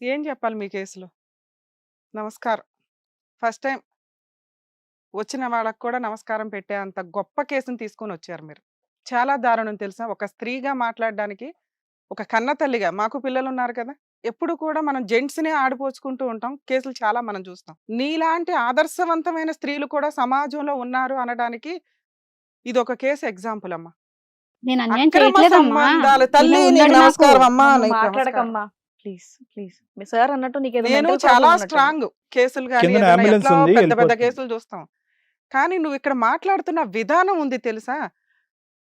ఏం చెప్పాలి మీ కేసులో? నమస్కారం. ఫస్ట్ టైమ్ వచ్చిన వాళ్ళకి కూడా నమస్కారం పెట్టే అంత గొప్ప కేసుని తీసుకొనొచ్చారు మీరు. చాలా దారుణం తెలుసా? ఒక స్త్రీగా మాట్లాడడానికి, ఒక కన్న తల్లిగా మాకు పిల్లలున్నారు కదా! ఎప్పుడు కూడా మనం జెంట్స్‌నే ఆడిపోచుకుంటూ ఉంటాం. కేసులు చాలా మనం చూస్తాం. నీలాంటి ఆదర్శవంతమైన స్త్రీలు కూడా సమాజంలో ఉన్నారు అనడానికి ఇదొక కేస్ ఎగ్జాంపుల్ అమ్మా. నేను అన్యాయం అక్రమ చేయట్లేదమ్మా. సంబంధాలు తల్లి ఈయన నీకు ఉన్నాడు నాకు. నమస్కారం అమ్మా. నన్ను నీకు నమస్కారం. మాట్లాడకమ్మా ప్లీజ్ ప్లీజ్. మీ సార్ అన్నట్టు నీకేదో నేను mental చాలా problem ఉన్నట్టుంది. స్ట్రాంగ్. కేసులు గాని కిందన ఏదైనా అంబులెన్స్ ఎట్లా ఉంది, పెద్ద పెద్ద వెళ్ళిపోతుంది. కేసులు చూస్తాం. కానీ నువ్వు ఇక్కడ మాట్లాడుతున్న విధానం ఉంది తెలుసా?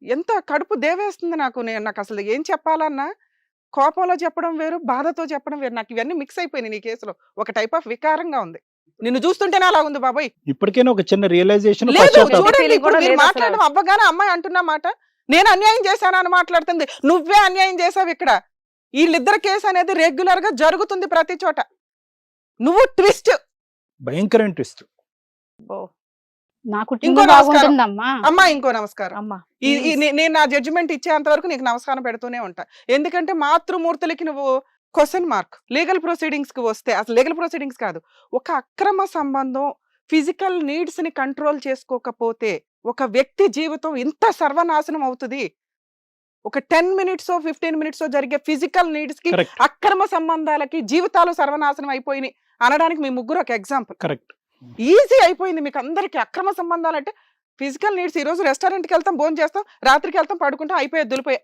ఎంత కడుపు దేవేస్తుంది నాకు. నాకసలు ఏం చెప్పాలన్నా కోపంలో చెప్పడం వేరు, బాధతో చెప్పడం వేరు. నాకు ఇవన్నీ మిక్స్ అయిపోయినాయి నీ కేసులో. ఒక టైప్ ఆఫ్ వికారంగా ఉంది. నిన్ను చూస్తుంటేనే అలా ఉంది బాబోయ్. ఇప్పటికైనా ఒక చిన్న రియలైజేషన్, లేదు పశ్చాత్తాపం. చూడండి, feeling ఇప్పుడు కూడా మీరు లేదు అసలు. మాట్లాడడం అవ్వగానే అమ్మాయి అంటున్న మాట నేను అన్యాయం చేశాను అని మాట్లాడుతుంది. నువ్వే అన్యాయం చేసావు ఇక్కడ. వీళ్ళిద్దరు కేసు అనేది రెగ్యులర్ గా జరుగుతుంది ప్రతి చోట. నువ్వు ట్విస్ట్. భయంకరమైన ట్విస్ట్. ఓ, నా ఇంకో కుటుంబం నమస్కారం. బాగుంటుందమ్మా. అమ్మా ఇంకో నమస్కారం. అమ్మా నేను నా జడ్జిమెంట్ ఇచ్చేంత వరకు నీకు నమస్కారం పెడుతూనే ఉంటా. ఎందుకంటే మాతృమూర్తులకి నువ్వు క్వశ్చన్ మార్క్. లీగల్ ప్రొసీడింగ్స్ కి వస్తే అసలు లీగల్ ప్రొసీడింగ్స్ కాదు, ఒక అక్రమ సంబంధం ఫిజికల్ నీడ్స్ ని కంట్రోల్ చేసుకోకపోతే ఒక వ్యక్తి జీవితం ఇంత సర్వనాశనం అవుతుంది. ఒక 10 మినిట్స్ 15 మినిట్స్ జరిగే ఫిజికల్ నీడ్స్ కి కరెక్ట్ అక్రమ సంబంధాలకి జీవితాలు సర్వనాశనం అయిపోయినాయి అనడానికి మీ ముగ్గురు ఒక ఎగ్జాంపుల్. కరెక్ట్. ఈజీ అయిపోయింది మీకు అందరికి. అక్రమ సంబంధాలు అంటే ఫిజికల్ నీడ్స్. ఈ రోజు రెస్టారెంట్కి వెళ్తాం, భోజనం చేస్తాం, రాత్రికి వెళ్తాం, పడుకుంటాం, అయిపోయేది దులిపోయే.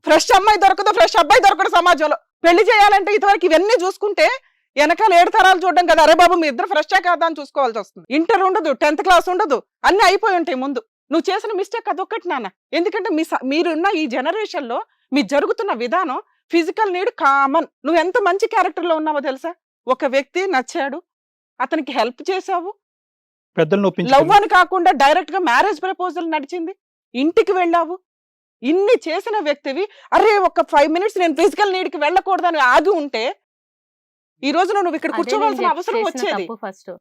ఫ్రెష్ అమ్మాయి దొరకదు, ఫ్రెష్ అబ్బాయి దొరకడు సమాజంలో. పెళ్లి చేయాలంటే ఇంతవరకు ఇవన్నీ చూసుకుంటే వెనకాల 7 తరాలు చూడడం కదా. అరే బాబు మీ ఇద్దరు ఫ్రెష్ కాదా అని చూసుకోవాల్సి వస్తుంది. ఇంటర్ ఉండదు, 10th క్లాస్ ఉండదు, అన్ని అయిపోయి ఉంటాయి ముందు. నువ్వు చేసిన మిస్టేక్ అదొక్కటి నాన్న. ఎందుకంటే మీరున్న ఈ జనరేషన్ లో మీ జరుగుతున్న విధానం ఫిజికల్ నీడ్ కామన్. నువ్వు ఎంత మంచి క్యారెక్టర్ లో ఉన్నావో తెలుసా? ఒక వ్యక్తి నచ్చాడు, అతనికి హెల్ప్ చేసావు, పెద్దలను లవ్ ఒప్పించుకుని అని కాకుండా డైరెక్ట్ గా మ్యారేజ్ ప్రపోజల్ నడిచింది, ఇంటికి వెళ్ళావు. ఇన్ని చేసిన వ్యక్తివి అరే ఒక 5 మినిట్స్ నేను ఫిజికల్ నీడ్ కి వెళ్ళకూడదని ఆగి ఉంటే ఈ రోజు నువ్వు ఇక్కడ కూర్చోవాల్సిన అవసరం వచ్చేది. ఫస్ట్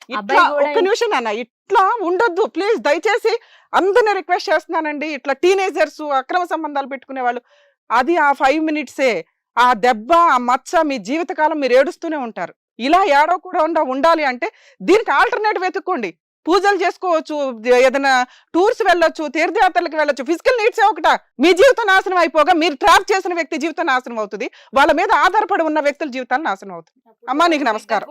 ఇట్లా అబ్బాయి కూడా ఒక్క నిమిషం నాన్న, ఇట్లా ఉండొద్దు ప్లీజ్. దయచేసి అందరిని రిక్వెస్ట్ చేస్తున్నానండి. ఇట్లా టీనేజర్స్ అక్రమ సంబంధాలు పెట్టుకునే వాళ్ళు, అది ఆ 5 మినిట్సే. ఆ దెబ్బ, ఆ మచ్చ మీ జీవితకాలం మీరు ఏడుస్తూనే ఉంటారు. ఇలా ఏడవకుండా ఉండాలి అంటే దీనికి ఆల్టర్నేటివ్ వెతుక్కోండి. పూజలు చేసుకోవచ్చు, ఏదైనా టూర్స్ వెళ్ళొచ్చు, తీర్థయాత్రలకు వెళ్ళొచ్చు. ఫిజికల్ నీడ్స్ ఒకటా మీ జీవితం నాశనం అయిపోగా మీరు ట్రాప్ చేసిన వ్యక్తి జీవితం నాశనం అవుతుంది. వాళ్ళ మీద ఆధారపడి ఉన్న వ్యక్తుల జీవితాలు నాశనం అవుతుంది. అమ్మా నీకు నమస్కారం.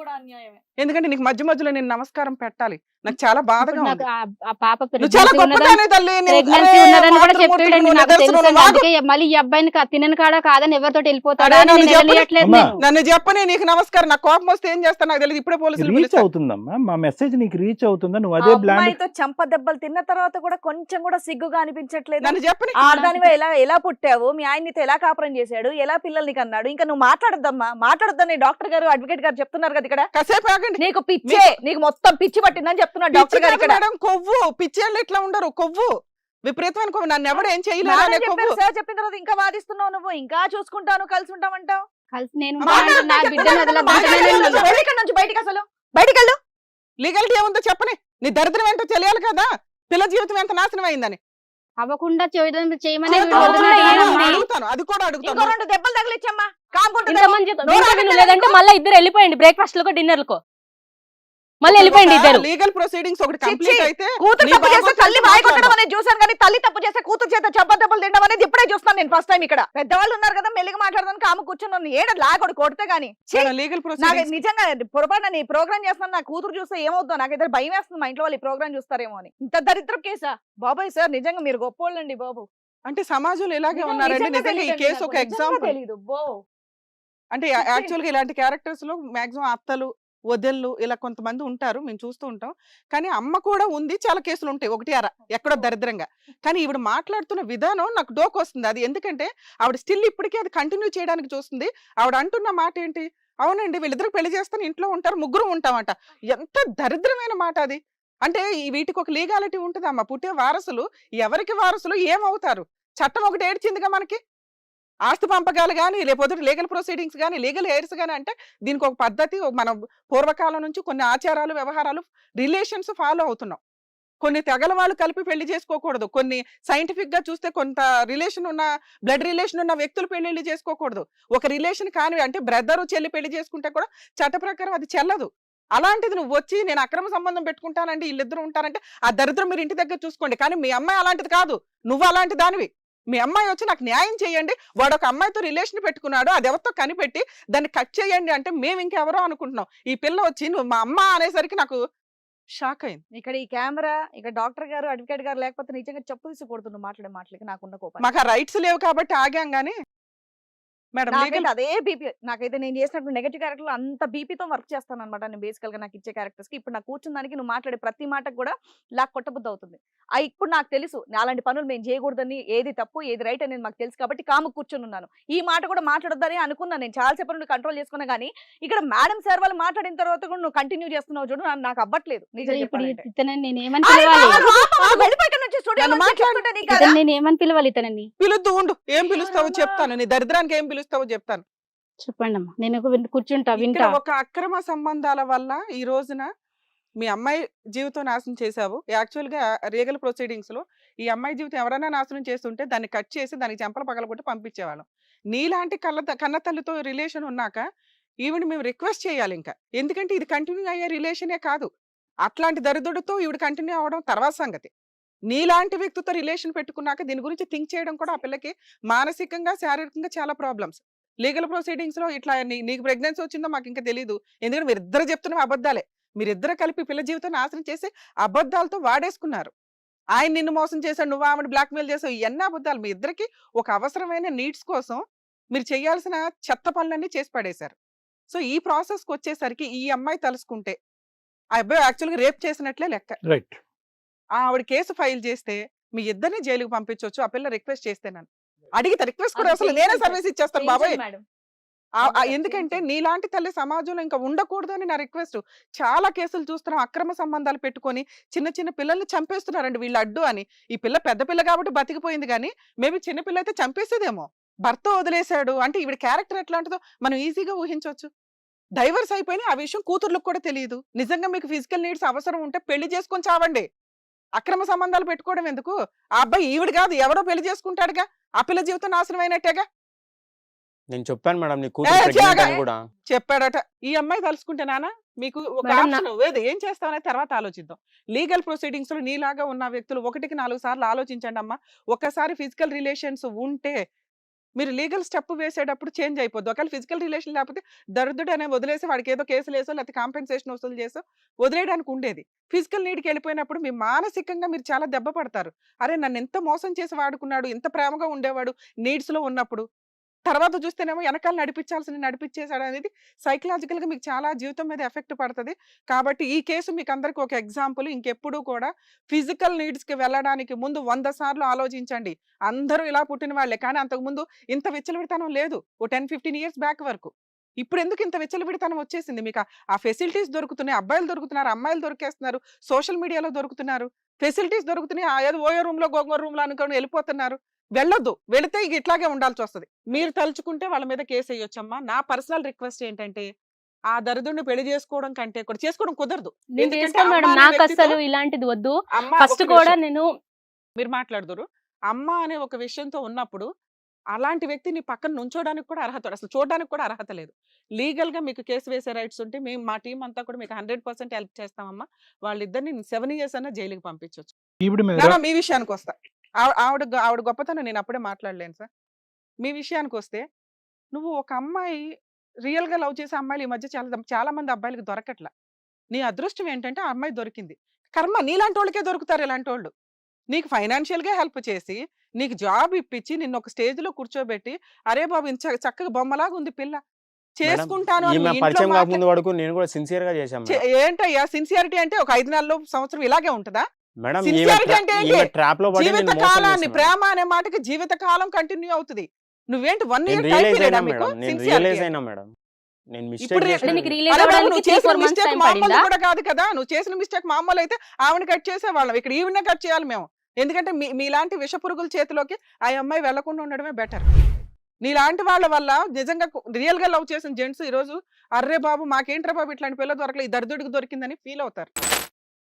ఎందుకంటే నీకు మధ్య మధ్యలో నేను నమస్కారం పెట్టాలి. నాకు చాలా బాధగా నాకు ఉంది. ఆ పాప నువ్వు చాలా గొప్పదానే తల్లి. ప్రెగ్నెన్సీ ఉన్నదని కూడా చెప్పాడండి. నాకు తెలుసు. అందుకే మళ్ళీ ఈ అబ్బాయిని తినని కాడా కాదని ఎవరితో వెళ్ళిపోతాడా అని నేను వెళ్ళట్లేదు అమ్మా. నేను. నన్ను చెప్పని నీకు నమస్కారం. నాకు కోపం వస్తే ఏం చేస్తాను నాకు తెలియదు. ఇప్పుడే పోలీసులు రీచ్ పిలుస్తా. అవుతుందమ్మా, మా మెసేజ్ నీకు రీచ్ అవుతుందా? నువ్వు ఆ అదే బ్లాండ్. అమ్మాయితో చంప దెబ్బలు తిన్న తర్వాత కూడా కొంచెం కూడా సిగ్గుగా అనిపించట్లేదు. నన్ను చెప్పని. ఆడదానివా ఎలా ఎలా పుట్టావు, మీ ఆయన నీతో ఎలా కాపురం చేశాడు, ఎలా పిల్లల్ని కన్నాడు. ఇంకా నువ్వు మాట్లాడొద్దమ్మా, మాట్లాడొద్దని డాక్టర్ గారు అడ్వకేట్ గారు చెప్తున్నారు కదా ఇక్కడ. కాసేపు ఆగండి. నీకు పిచ్చే, నీకు మొత్తం పిచ్చి పట్టిందని చెప్తున్నాడు డాక్టర్ గారు ఇక్కడ. మేడం కొవ్వు, పిచ్చేళ్ళు ఇట్లా ఉండరు. కొవ్వు విపరీతమైన కొవ్వు. నన్ను ఎవడు ఏం చేయలేదు నాన్న అనే చెప్పారు, కొవ్వు. సార్ చెప్పిన తర్వాత ఇంకా వాదిస్తున్నావు నువ్వు. ఇంకా చూసుకుంటాను, కలిసి ఉంటామంటావు. కలిసి నేను అమ్మా, ఉంటానండి. నా బిడ్డను వదలొద్దంటే వెళ్ళు ఇక్కడ నుంచి, బయటికి అసలు బయటికి వెళ్ళు. లీగల్టీ ఏముందో చెప్పని. నీ దరిద్రం ఏంటో తెలియాలి కదా. పిల్ల జీవితం ఎంత నాశనం అయిందని అవ్వకుండా చేయమని అవ్వకుండా ఏంటి? అడుగుతాను. అది కూడా ఇంకో అడుగుతాను. 2 దెబ్బలు తగిలిచ్చమ్మా. కాకుంటుంది. ఇంతమంది లేదంటే మళ్ళీ ఇద్దరు వెళ్ళిపోయండి బ్రేక్ఫాస్ట్ లకు డిన్నర్ కు. మళ్ళీ వెళ్ళిపోయింది ఇద్దరు. లీగల్ ప్రొసీడింగ్స్ ఒకటి కంప్లీట్ అయితే కూతురు నీ తప్పు చేస్తే బాబు తల్లి చేత వాయి కొట్టడం మాట్లాడు. అనేది చూసాను, కానీ తల్లి తప్పు చేస్తే కూతురు చేత చంప దెబ్బలు తినడం అనేది ఇప్పుడే చూస్తాను నేను ఫస్ట్ టైం ఇక్కడ. పెద్దవాళ్ళు ఉన్నారు కదా, మెల్లిగా మాట్లాడడానికి ఆమె కూర్చొని ఏడ లాగొడు కొడితే గానీ. లీగల్ నాకు ప్రొసీడింగ్స్ నిజంగా పొరపాటు నీ ప్రోగ్రామ్ చేస్తాను, నా కూతురు చూస్తే ఏమవుతుందో నాకైతే భయం వేస్తుంది. మా ఇంట్లో వాళ్ళు ఈ ప్రోగ్రామ్ చూస్తారేమో అని. ఇంత దరిద్రం కేసా బాబాయ్? సార్ నిజంగా మీరు గొప్పోళ్ళండి బాబు. అంటే సమాజంలో ఇలాగే నిజంగా ఉన్నారండి. నిజంగా ఈ తెలియదండి కేసు నాకు, ఒక నిజంగా ఎగ్జాంపుల్. తెలీదు బో. అంటే యాక్చువల్ గా ఇలాంటి క్యారెక్టర్స్ లో మాక్సిమం అత్తలు, వదిళ్ళు ఇలా కొంతమంది ఉంటారు, మేము చూస్తూ ఉంటాం. కానీ అమ్మ కూడా ఉంది, చాలా కేసులు ఉంటాయి, ఒకటి అర ఎక్కడో దరిద్రంగా. కానీ ఈవిడ మాట్లాడుతున్న విధానం నాకు డోకు వస్తుంది. అది ఎందుకంటే ఆవిడ స్టిల్ ఇప్పటికీ అది కంటిన్యూ చేయడానికి చూస్తుంది. ఆవిడ అంటున్న మాట ఏంటి? అవునండి వీళ్ళిద్దరు పెళ్లి చేస్తాను, ఇంట్లో ఉంటారు, ముగ్గురు ఉంటామంట. ఎంత దరిద్రమైన మాట అది. అంటే వీటికి ఒక లీగాలిటీ ఉంటుంది అమ్మ. పుట్టే వారసులు ఎవరికి వారసులు ఏమవుతారు? చట్టం ఒకటి ఏడ్చిందిగా మనకి. ఆస్తి పంపకాలు కానీ, లేకపోతే లీగల్ ప్రొసీడింగ్స్ కానీ, లీగల్ హెయిర్స్ కానీ. అంటే దీనికి ఒక పద్ధతి, మనం పూర్వకాలం నుంచి కొన్ని ఆచారాలు, వ్యవహారాలు, రిలేషన్స్ ఫాలో అవుతున్నాం. కొన్ని తెగల వాళ్ళు కలిపి పెళ్లి చేసుకోకూడదు, కొన్ని సైంటిఫిక్ గా చూస్తే కొంత రిలేషన్ ఉన్న బ్లడ్ రిలేషన్ ఉన్న వ్యక్తులు పెళ్లి చేసుకోకూడదు. ఒక రిలేషన్ కాని అంటే బ్రదరు చెల్లి పెళ్లి చేసుకుంటే కూడా చట్ట ప్రకారం అది చెల్లదు. అలాంటిది నువ్వు వచ్చి నేను అక్రమ సంబంధం పెట్టుకుంటానంటే వీళ్ళిద్దరు ఉంటారంటే ఆ దరిద్రం మీరు ఇంటి దగ్గర చూసుకోండి. కానీ మీ అమ్మాయి అలాంటిది కాదు, నువ్వు అలాంటి దానివి. మీ అమ్మాయి వచ్చి నాకు న్యాయం చేయండి, వాడు ఒక అమ్మాయితో రిలేషన్ పెట్టుకున్నాడు, అది ఎవరితో కనిపెట్టి దాన్ని కట్ చేయండి అంటే మేము ఇంకెవరో అనుకుంటున్నాం. ఈ పిల్ల వచ్చి నువ్వు మా అమ్మ అనేసరికి నాకు షాక్ అయింది. ఇక్కడ ఈ కెమెరా, ఇక్కడ డాక్టర్ గారు, అడ్వకేట్ గారు లేకపోతే నిజంగా చెప్పు తీసి కొడుతున్నావు మాట్లాడే మాటలకి నాకున్న కోపం. మాకు ఆ రైట్స్ లేవు కాబట్టి ఆగాం. గానీ మేడం నాకైతే అదే బీపీ, నాకైతే నేను చేసినప్పుడు నెగటివ్ క్యారెక్టర్ అంత బీపీతో వర్క్ చేస్తాను అనమాట. నేను బేసికల్ గా నాకు ఇచ్చే క్యారెక్టర్స్ కి ఇప్పుడు నాకు కూర్చున్న దానికి నువ్వు మాట్లాడే ప్రతి మాటకు కూడా లాక్ కొట్టబుద్ధి అవుతుంది. ఇప్పుడు నాకు తెలుసు అలాంటి పనులు మేము చేయకూడదని, ఏది తప్పు ఏది రైట్ అనేది మాకు తెలుసు కాబట్టి కాము కూర్చొని ఉన్నాను. ఈ మాట కూడా మాట్లాడొద్దని అనుకున్నాను, నేను చాలా సేపు నుండి కంట్రోల్ చేసుకున్నా. కానీ ఇక్కడ మేడం సార్ వాళ్ళు మాట్లాడిన తర్వాత కూడా నువ్వు కంటిన్యూ చేస్తున్నావు చూడు, నాకు అవ్వట్లేదు నిజం ఇప్పుడు చెప్పాలంటే. ఇతనని నేను ఏమని పిలవాలి? వెళ్ళిపోయి ఇక్కడ నుంచి స్టూడియో నన్ను మాట్లాడు. ఇతను నేను ఏమని పిలవాలి? ఇతనని పిలుద్దు ఉండు, ఏం పిలుస్తావో చెప్తాను, నీ దరిద్రానికి ఏం పిలుస్తావో చెప్తాను. చెప్పండి అమ్మా, నేను కూర్చుంటా ఇక్కడ వింటా. ఒక అక్రమ సంబంధాల వల్ల ఈ రోజున మీ అమ్మాయి జీవితం నాశనం చేశావు. యాక్చువల్ గా లీగల్ ప్రొసీడింగ్స్ లో ఈ అమ్మాయి జీవితం ఎవరైనా నాశనం చేస్తుంటే దాన్ని కట్ చేసి దానికి చెంపలు పగలగొట్టి పంపించేవాళ్ళం. నీలాంటి కన్న తల్లితో రిలేషన్ ఉన్నాక ఈవిడ మేము రిక్వెస్ట్ చేయాలి ఇంకా, ఎందుకంటే ఇది కంటిన్యూ అయ్యే రిలేషనే కాదు. అట్లాంటి దరిద్రుడితో ఈవిడ కంటిన్యూ అవ్వడం తర్వాత సంగతి. నీలాంటి వ్యక్తితో రిలేషన్ పెట్టుకున్నాక దీని గురించి థింక్ చేయడం కూడా ఆ పిల్లకి మానసికంగా శారీరకంగా చాలా ప్రాబ్లమ్స్. లీగల్ ప్రొసీడింగ్స్ లో ఇట్లా నీకు ప్రెగ్నెన్సీ వచ్చిందో మాకు ఇంకా తెలియదు, ఎందుకంటే మీరిద్దరు చెప్తున్న అబద్ధాలే. మీరిద్దరు కలిపి పిల్ల జీవితం నాశనం చేసి అబద్ధాలతో వాడేసుకున్నారు. ఆయన నిన్ను మోసం చేశాడు, నువ్వు ఆమెను బ్లాక్మెయిల్ చేసావు, ఇవన్నీ అబద్ధాలు. మీ ఇద్దరికి ఒక అవసరమైన నీడ్స్ కోసం మీరు చేయాల్సిన చెత్త పనులన్నీ చేసి పడేశారు. సో ఈ ప్రాసెస్కి వచ్చేసరికి ఈ అమ్మాయి తలుసుకుంటే ఆ అబ్బాయి యాక్చువల్గా రేప్ చేసినట్లే లెక్క. రైట్. ఆవిడ కేసు ఫైల్ చేస్తే మీ ఇద్దరిని జైలుకి పంపించవచ్చు. ఆ పిల్ల రిక్వెస్ట్ చేస్తే నన్ను అడిగితే రిక్వెస్ట్ కూడా అసలు నేనే సర్వీస్ ఇచ్చేస్తాను బాబాయ్. మేడం ఎందుకంటే నీలాంటి తల్లి సమాజంలో ఇంకా ఉండకూడదు అని నా రిక్వెస్ట్. చాలా కేసులు చూస్తున్నాం, అక్రమ సంబంధాలు పెట్టుకొని చిన్న చిన్న పిల్లల్ని చంపేస్తున్నారండి వీళ్ళు అడ్డు అని. ఈ పిల్ల పెద్ద పిల్ల కాబట్టి బతికిపోయింది, కానీ మేబీ చిన్న పిల్ల అయితే చంపేసేదేమో. భర్త వదిలేశాడు అంటే ఈవిడ క్యారెక్టర్ ఎట్లాంటిదో మనం ఈజీగా ఊహించవచ్చు. డైవర్స్ అయిపోయి ఆ విషయం కూతుర్లకు కూడా తెలియదు. నిజంగా మీకు ఫిజికల్ నీడ్స్ అవసరం ఉంటే పెళ్లి చేసుకొని చావండి, అక్రమ సంబంధాలు పెట్టుకోవడం ఎందుకు? ఆ అబ్బాయి ఈవిడ కాదు ఎవడో పెళ్లి చేసుకుంటాడుగా, ఆ పిల్ల జీవితం నాశనం అయినట్టేగా. నేను చెప్పాను మేడం నీ కూతురు ప్రెగ్నెంట్ అని కూడా చెప్పాడట. ఈ అమ్మాయి తలుసుకుంటే నానా మీకు ఒక మేడం, ఆప్షన్ ఏది, ఏం చేస్తామనే తర్వాత ఆలోచిద్దాం. లీగల్ ప్రొసీడింగ్స్ లో నీలాగా ఉన్న వ్యక్తులు 1కి 4 సార్లు ఆలోచించండి అమ్మా. ఒకసారి ఫిజికల్ రిలేషన్స్ ఉంటే మీరు లీగల్ స్టెప్ వేసేటప్పుడు చేంజ్ అయిపోద్ది. ఒకవేళ ఫిజికల్ రిలేషన్ లేకపోతే దరిద్రుడు అనే వదిలేసి వాడికి ఏదో కేసులు వేసో లేకపోతే కాంపెన్సేషన్ వసూలు చేసో వదిలేయడానికి ఉండేది. ఫిజికల్ నీడ్కి వెళ్ళిపోయినప్పుడు మీ మానసికంగా మీరు చాలా దెబ్బ పడతారు. అరే నన్ను ఎంత మోసం చేసి వాడుకున్నాడు, ఎంత ప్రేమగా ఉండేవాడు నీడ్స్ లో ఉన్నప్పుడు, తర్వాత చూస్తేనేమో వెనకాల నడిపించేశాడు అనేది సైకలాజికల్ గా మీకు చాలా జీవితం మీద ఎఫెక్ట్ పడుతుంది. కాబట్టి ఈ కేసు మీకు అందరికి ఒక ఎగ్జాంపుల్. ఇంకెప్పుడు కూడా ఫిజికల్ నీడ్స్ కి వెళ్ళడానికి ముందు 100 సార్లు ఆలోచించండి. అందరూ ఇలా పుట్టిన వాళ్ళే, కానీ అంతకు ముందు ఇంత విచ్చలవిడితనం లేదు. ఓ 10-15 ఇయర్స్ బ్యాక్ వరకు. ఇప్పుడు ఎందుకు ఇంత విచ్చలవిడితనం వచ్చేసింది? మీకు ఆ ఫెసిలిటీస్ దొరుకుతున్నాయి, అబ్బాయిలు దొరుకుతున్నారు, అమ్మాయిలు దొరికేస్తున్నారు, సోషల్ మీడియాలో దొరుకుతున్నారు, ఫెసిలిటీస్ దొరుకుతున్నాయి. ఏదో ఓయో రూమ్ లో గోంగూర రూమ్ లో అనుకోని వెళ్ళిపోతున్నారు. వెళ్ళొద్దు, వెళితే ఇక ఇట్లాగే ఉండాల్సి వస్తుంది. మీరు తలుచుకుంటే వాళ్ళ మీద కేసు వేయొచ్చమ్మా. నా పర్సనల్ రిక్వెస్ట్ ఏంటంటే ఆ దరిద్రుడిని పెళ్లి చేసుకోవడం కంటే కూడా చేసుకోవడం కుదరదు. నేను ఎందుకంటే చేస్తాను మేడం, అమ్మ అనే నాకు వ్యక్తితో- అసలు ఇలాంటిది వద్దు. అమ్మ ఫస్ట్ ఒక కూడా నిమిషం. నేను మీరు మాట్లాడుదురు. అమ్మ అనే ఒక విషయంతో ఉన్నప్పుడు అలాంటి వ్యక్తిని పక్కన నుంచోడానికి కూడా అర్హత, అసలు చూడడానికి కూడా అర్హత లేదు. లీగల్ గా మీకు కేసు వేసే రైట్స్ ఉంటే మేము మా టీం అంతా కూడా మీకు 100% హెల్ప్ చేస్తామమ్మా. వాళ్ళిద్దరిని 7 years అన్నా జైలుకి పంపించవచ్చు. ఈవిడ మీద నాన్న, మీ విషయానికి వస్తా. ఆవిడ గొప్పతనం నేను అప్పుడే మాట్లాడలేను సార్. మీ విషయానికి వస్తే నువ్వు ఒక అమ్మాయి రియల్ గా లవ్ చేసే అమ్మాయిలు ఈ మధ్య చాలా మంది అబ్బాయిలకు దొరకట్లా. నీ అదృష్టం ఏంటంటే ఆ అమ్మాయి దొరికింది. కర్మ, నీలాంటి వాళ్ళకే దొరుకుతారు ఇలాంటి వాళ్ళు. నీకు ఫైనాన్షియల్ గా హెల్ప్ చేసి నీకు జాబ్ ఇప్పించి నిన్ను ఒక స్టేజ్ లో కూర్చోబెట్టి అరే బాబు ఇంత చక్కగా బొమ్మలాగా ఉంది పిల్ల చేసుకుంటాను అని ఈమె మీ ఇంట్లో పరిచయం కాకముందు వరకు నేను కూడా సిన్సియర్ గా చేశాను మేడం. ఏంటయ్యా సిన్సియారిటీ అంటే? ఒక 5 నెలలు సంవత్సరం ఇలాగే ఉంటుందా? మేడం Sincerity అంటే ఏంటి? ట్రాప్ లో పడి నేను జీవిత మోసం కాలాన్ని, చేశాను. ప్రేమ అనే మాటకి జీవిత కాలం కంటిన్యూ అవుతుంది. నువ్వేంటి 1 నేను year టైం రియలైజ్ పీరియడా అయినా మీకు? మేడం, నేను Sincerity రియలైజ్ అంటే? అయినా మేడం. నేను ఇప్పుడు మిస్టేక్ రే- చేశాను. నీకు రియలైజ్ అరే బాబు, అవ్వడానికి నువ్వు 3-4 చేసిన months మిస్టేక్ టైం మామూలు పడిందా? కూడా కాదు కదా. నువ్వు చేసిన మిస్టేక్ మామూలు అయితే ఆవిడ కట్ చేసేవాళ్ళం. ఇక్కడ ఈవిడనే కట్ చేయాలి మేము. ఎందుకంటే మీలాంటి విష పురుగుల చేతిలోకి ఆ అమ్మాయి వెళ్లకుండా ఉండడమే బెటర్. నీలాంటి వాళ్ళ వల్ల నిజంగా రియల్ గా లవ్ చేసిన జెంట్స్ ఈ రోజు అర్రే బాబు మాకేంట్రా బాబు ఇట్లాంటి పిల్ల దొరకలేదు, ఈ దరిద్రుడికి దొరికిందని ఫీల్ అవుతారు.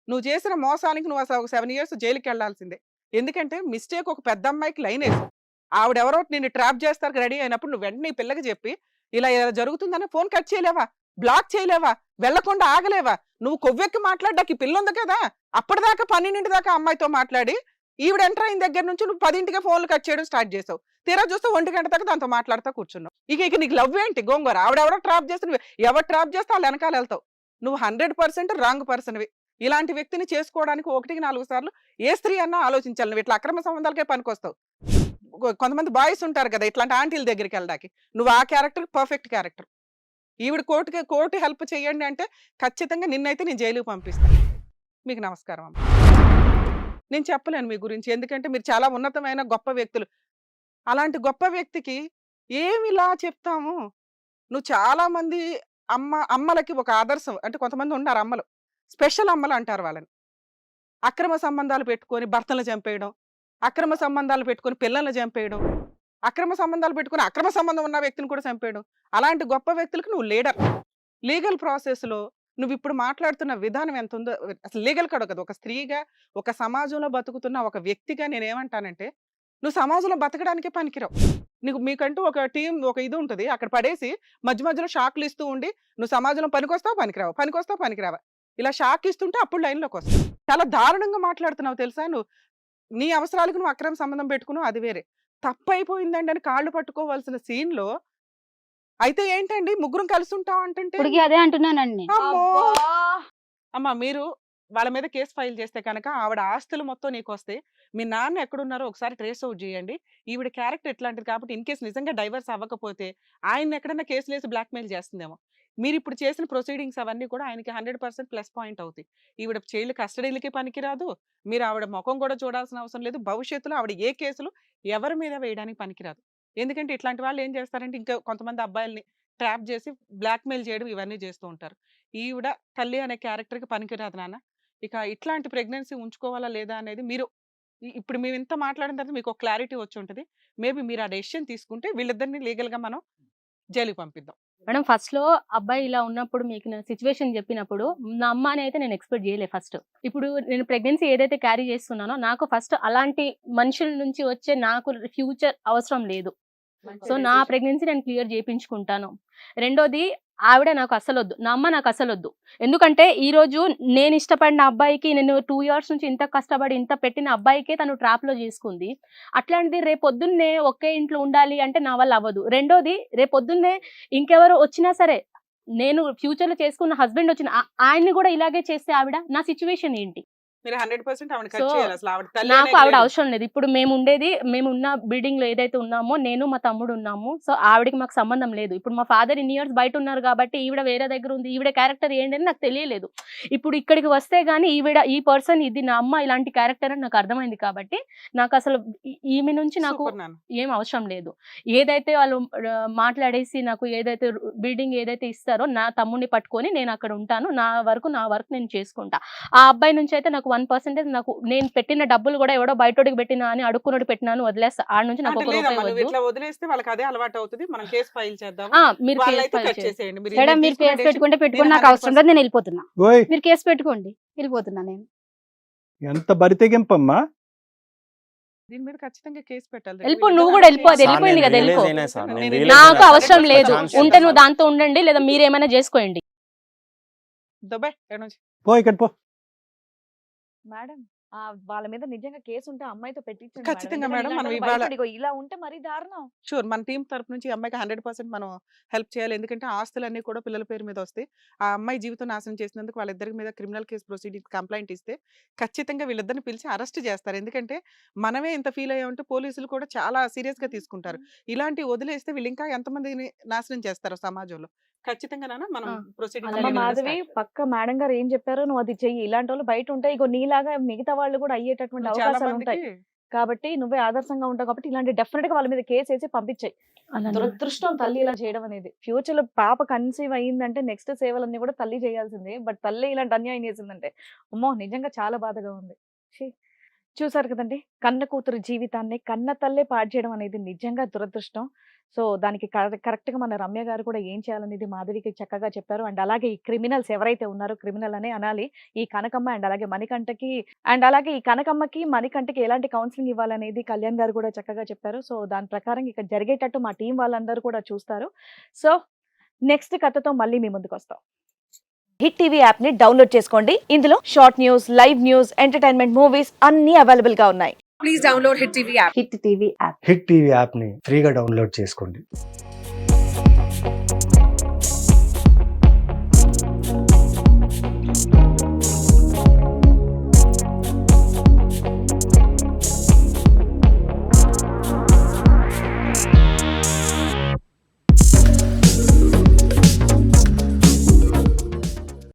నువ్వు చేసిన మోసానికి నువ్వు అసలు ఒక 7 years జైలుకి వెళ్లాల్సిందే. ఎందుకంటే మిస్టేక్ ఒక పెద్ద అమ్మాయికి లైన్ వేసావు. ఆవిడెవరో నిన్ను ట్రాప్ చేస్తారు రెడీ అయినప్పుడు నువ్వు వెంటనే ఈ పిల్లకి చెప్పి ఇలా ఇలా జరుగుతుందని ఫోన్ కట్ చేయలేవా, బ్లాక్ చేయలేవా, వెళ్లకుండా ఆగలేవా? నువ్వు కొవ్వెక్కి మాట్లాడ్డానికి ఈ పిల్ల ఉంది కదా, అప్పటిదాకా 12 దాకా అమ్మాయితో మాట్లాడి ఈవిడ ఎంటర్ అయిన దగ్గర నుంచి నువ్వు 10కి ఫోన్లు కట్ చేయడం స్టార్ట్ చేసావు. తీరా చూస్తే 1 గంట దాకా దాంతో మాట్లాడుతూ కూర్చున్నావు. ఇక నీకు లవ్ ఏంటి గోంగూర? ఆవిడెవరో ట్రాప్ చేస్తే నువ్వు ఎవరు ట్రాప్ చేస్తే వాళ్ళు వెనకాల వెళ్తావు. నువ్వు 100% రాంగ్ పర్సన్వి. ఇలాంటి వ్యక్తిని చేసుకోవడానికి 1కి 4 సార్లు ఏ స్త్రీ అన్నా ఆలోచించాలి. నువ్వు ఇట్లా అక్రమ సంబంధాలకే పనికొస్తావు. కొంతమంది బాయ్స్ ఉంటారు కదా ఇట్లాంటి ఆంటీల దగ్గరికి వెళ్ళడానికి, నువ్వు ఆ క్యారెక్టర్ పర్ఫెక్ట్ క్యారెక్టర్. ఈవిడ కోర్టు హెల్ప్ చేయండి అంటే ఖచ్చితంగా నిన్నైతే నేను జైలుకి పంపిస్తాను. మీకు నమస్కారం అమ్మ. నేను చెప్పలేను మీ గురించి, ఎందుకంటే మీరు చాలా ఉన్నతమైన గొప్ప వ్యక్తులు. అలాంటి గొప్ప వ్యక్తికి ఏమిలా చెప్తాము? నువ్వు చాలా మంది అమ్మలకి ఒక ఆదర్శం. అంటే కొంతమంది ఉన్నారు అమ్మలు, స్పెషల్ అమ్మలు అంటారు వాళ్ళని. అక్రమ సంబంధాలు పెట్టుకొని భర్తలు చంపేయడం, అక్రమ సంబంధాలు పెట్టుకొని పిల్లల్ని చంపేయడం, అక్రమ సంబంధాలు పెట్టుకొని అక్రమ సంబంధం ఉన్న వ్యక్తిని కూడా చంపేయడం. అలాంటి గొప్ప వ్యక్తులకు నువ్వు లీడర్. లీగల్ ప్రాసెస్లో నువ్వు ఇప్పుడు మాట్లాడుతున్న విధానం ఎంత ఉందో అసలు లీగల్ కూడా కదా. ఒక స్త్రీగా, ఒక సమాజంలో బతుకుతున్న ఒక వ్యక్తిగా నేనేమంటానంటే, నువ్వు సమాజంలో బతకడానికే పనికిరావు. మీకంటూ ఒక టీం, ఒక ఇది ఉంటుంది. అక్కడ పడేసి మధ్య మధ్యలో షాక్లు ఇస్తూ ఉండి నువ్వు సమాజంలో పనికొస్తావు పనికిరావు, పనికొస్తావు పనికిరావా, ఇలా షాక్ ఇస్తుంటే అప్పుడు లైన్లోకి వస్తావు. చాలా దారుణంగా మాట్లాడుతున్నావు తెలుసా. నువ్వు నీ అవసరాలకు నువ్వు అక్రమ సంబంధం పెట్టుకున్నావు, అది వేరే. తప్పైపోయిందండి అని కాళ్ళు పట్టుకోవాల్సిన సీన్లో అయితే ఏంటండి ముగ్గురం కలిసి ఉంటాం అంటే ఇప్పటికీ అదే అంటున్నానండి. అమ్మా మీరు వాళ్ళ మీద కేసు ఫైల్ చేస్తే కనుక ఆవిడ ఆస్తులు మొత్తం నీకు వస్తే, మీ నాన్న ఎక్కడున్నారో ఒకసారి ట్రేస్ అవుట్ చేయండి. ఈవిడ క్యారెక్టర్ ఎట్లాంటిది కాబట్టి ఇన్ కేసు నిజంగా డైవర్స్ అవ్వకపోతే ఆయన ఎక్కడన్నా కేసులు వేసి బ్లాక్మెయిల్ చేస్తుందేమో. మీరు ఇప్పుడు చేసిన ప్రొసీడింగ్స్ అవన్నీ కూడా ఆయనకి 100% ప్లస్ పాయింట్ అవుతాయి. ఈవిడ జైలు కస్టడీలకి పనికిరాదు, మీరు ఆవిడ ముఖం కూడా చూడాల్సిన అవసరం లేదు. భవిష్యత్తులో ఆవిడ ఏ కేసులు ఎవరి మీద వేయడానికి పనికిరాదు. ఎందుకంటే ఇట్లాంటి వాళ్ళు ఏం చేస్తారంటే ఇంకా కొంతమంది అబ్బాయిల్ని ట్రాప్ చేసి బ్లాక్మెయిల్ చేయడం ఇవన్నీ చేస్తూ ఉంటారు. ఈవిడ తల్లి అనే క్యారెక్టర్కి పనికిరాదు నాన్న. ఇక ఇట్లాంటి ప్రెగ్నెన్సీ ఉంచుకోవాలా లేదా అనేది మీరు ఇప్పుడు మేము ఇంత మాట్లాడిన తర్వాత మీకు ఒక క్లారిటీ వచ్చి ఉంటుంది. మేబీ మీరు ఆ డెసిషన్ తీసుకుంటే వీళ్ళిద్దరిని లీగల్గా మనం జైలుకి పంపిద్దాం. మేడం ఫస్ట్ లో అబ్బాయి ఇలా ఉన్నప్పుడు మీకు నా సిచ్యువేషన్ చెప్పినప్పుడు నా అమ్మ అని అయితే నేను ఎక్స్పెక్ట్ చేయలేదు. ఫస్ట్ ఇప్పుడు నేను ప్రెగ్నెన్సీ ఏదైతే క్యారీ చేస్తున్నానో నాకు ఫస్ట్ అలాంటి మనుషుల నుంచి వచ్చే నాకు ఫ్యూచర్ అవసరం లేదు. సో నా ప్రెగ్నెన్సీ నేను క్లియర్ చేయించుకుంటాను. రెండోది ఆవిడ నాకు అసలు వద్దు, నా అమ్మ నాకు అసలు వద్దు. ఎందుకంటే ఈ రోజు నేను ఇష్టపడిన అబ్బాయికి నేను 2 years నుంచి ఇంత కష్టపడి ఇంత పెట్టిన అబ్బాయికే తను ట్రాప్ లో చేసుకుంది. అట్లాంటిది రేపొద్దున్నే ఒకే ఇంట్లో ఉండాలి అంటే నా వల్ల అవ్వదు. రెండోది రేపొద్దున్నే ఇంకెవరు వచ్చినా సరే, నేను ఫ్యూచర్ లో చేసుకున్న హస్బెండ్ వచ్చిన ఆయన్ని కూడా ఇలాగే చేస్తే ఆవిడ నా సిచ్యువేషన్ ఏంటి? మీరు 100% ఆవిడ సో కట్ చేయాలి. అసలు ఆవిడ తల్లి నాకు అనేది ఆవిడ లేదు. అవసరం లేదు. ఇప్పుడు మేము ఉన్న బిల్డింగ్ లో ఏదైతే ఉన్నామో నేను మా తమ్ముడు ఉన్నాము. సో ఆవిడకి మాకు సంబంధం లేదు. ఇప్పుడు మా ఫాదర్ ఇన్ని ఇయర్స్ బయట ఉన్నారు కాబట్టి ఈవిడ వేరే దగ్గర ఉంది. ఈవిడ క్యారెక్టర్ ఏంటి అని నాకు తెలియలేదు. ఇప్పుడు ఇక్కడికి వస్తే గానీ ఈ పర్సన్ ఇది నా అమ్మ ఇలాంటి క్యారెక్టర్ అని నాకు అర్థమైంది. కాబట్టి నాకు అసలు ఈమె నుంచి నాకు సూపర్ నాన్న. ఏం అవసరం లేదు. ఏదైతే వాళ్ళు మాట్లాడేసి నాకు ఏదైతే బిల్డింగ్ ఏదైతే ఇస్తారో నా తమ్ముడిని పట్టుకొని నేను అక్కడ ఉంటాను. నా వర్క్ నేను చేసుకుంటా. ఆ అబ్బాయి నుంచి అయితే నాకు 1% నాకు నేను పెట్టిన డబ్బులు కూడా ఎవడో బయటోడికి పెట్టినా అని అడుక్కున్నోడు పెట్టినాను వదిలేస్తా. ఆడ నుంచి నాకు అంటే 1 లేదమ్మా, రూపాయి నువ్వు వద్దు. ఇట్లా వదిలేస్తే వాళ్ళకి అదే అలవాటు అవుతుంది. మనం కేసు ఫైల్ చేద్దాం. మీరు కేసు వాళ్ళైతే ఫైల్ కట్ చేయండి. చేసేయండి. మీరు మేడం మీరు మీరు తీసుకున్న కేసు పెట్టుకుంటే decision పెట్టుకుని నేను నాకు అవసరం 100% లేదు, నేను వెళ్ళిపోతున్నా. ఓయ్ మీరు కేసు పెట్టుకోండి, వెళ్ళిపోతున్నా నేను. ఎంత బరితెగింపమ్మా. దీని మీద ఖచ్చితంగా కేసు పెట్టాలి. వెళ్ళిపో, నువ్వు కూడా వెళ్ళిపో. అది సార్, వెళ్ళిపోయింది నేను కదా, రియలైజ్ వెళ్ళిపో. అయినా సార్, నేను నేను రియలైజ్ నాకు అయినా. అవసరం లేదు. ఛాన్స్ ఉంటే ఇవ్వండి నువ్వు సార్. దాంతో ఉండండి, లేదా మీరేమైనా చేసుకోండి. దబ్బే ఎక్కడ నుంచి పో ఇక్కడ పో. మేడం వాళ్ళ మీద నిజంగా కేసు ఉంటే అమ్మాయితో పెట్టించండి ఖచ్చితంగా మేడం. మేడం, మనం ఇలాంటి ఇవాళ- భయపడి, ఇగో ఇలా ఉంటే మరీ దారుణం. షూర్ మన టీం తరపు నుంచి ఈ అమ్మాయికి 100% మనం హెల్ప్ చేయాలి. ఎందుకంటే ఆస్తులన్నీ కూడా పిల్లల పేరు మీద వస్తాయి. ఆ అమ్మాయి జీవితం నాశనం చేసినందుకు వాళ్ళిద్దరి మీద క్రిమినల్ కేసు ప్రొసీడింగ్ కంప్లైంట్ ఇస్తే ఖచ్చితంగా వీళ్ళిద్దరిని పిలిచి అరెస్ట్ చేస్తారు. ఎందుకంటే మనమే ఇంత ఫీల్ అయ్యామంటే పోలీసులు కూడా చాలా సీరియస్ గా తీసుకుంటారు. ఇలాంటి వదిలేస్తే వీళ్ళు ఇంకా ఎంతమందిని నాశనం చేస్తారు సమాజంలో. ఖచ్చితంగా నాన్న మనం ఆ, ప్రొసీడింగ్ అలాగే అమ్మ మాధవి పక్క మేడం గారు ఏం చెప్పారో నువ్వు అది చెయ్యి. ఇలాంటి వాళ్ళు బయట ఉంటాయి, ఇగో నీలాగా మిగతా వాళ్ళు కూడా అయ్యేటటువంటి చాలా అవకాశాలు ఉంటాయి. మందికి కాబట్టి నువ్వే ఆదర్శంగా ఉంటావు కాబట్టి ఇలాంటి డెఫినెట్ గా వాళ్ళ మీద కేసు వేసి పంపించాయి. అలానే. దురదృష్టం తల్లి ఇలా చేయడం అనేది. ఫ్యూచర్ లో పాప కన్సీవ్ అయ్యిందంటే నెక్స్ట్ సేవలన్నీ కూడా తల్లి చేయాల్సిందే. బట్ తల్లి ఇలాంటి అన్యాయం చేసిందంటే అమ్మో నిజంగా చాలా బాధగా ఉంది. ఛీ. చూసారు కదండి, కన్న కూతురు జీవితాన్ని కన్న తల్లే పాడు చేయడం అనేది నిజంగా దురదృష్టం. సో దానికి కరెక్ట్ గా మన రమ్య గారు కూడా ఏం చేయాలనేది మాధవికి చక్కగా చెప్పారు. అండ్ అలాగే ఈ క్రిమినల్స్ ఎవరైతే ఉన్నారో, క్రిమినల్ అనే అనాలి, ఈ కనకమ్మ అండ్ అలాగే మణికంఠకి, అండ్ అలాగే ఈ కనకమ్మకి మణికంఠకి ఎలాంటి కౌన్సిలింగ్ ఇవ్వాలనేది కళ్యాణ్ గారు కూడా చక్కగా చెప్పారు. సో దాని ప్రకారం ఇక జరిగేటట్టు మా టీం వాళ్ళందరూ కూడా చూస్తారు. సో నెక్స్ట్ కథతో మళ్ళీ మీ ముందుకు వస్తాం. హిట్ టీవీ యాప్ ని డౌన్లోడ్ చేసుకోండి. ఇందులో short news, live news, entertainment, movies అన్ని అవైలబుల్ గా ఉన్నాయి. Please download Hit TV app. Hit TV app. Hit TV యాప్ని ఫ్రీగా డౌన్లోడ్ చేసుకోండి.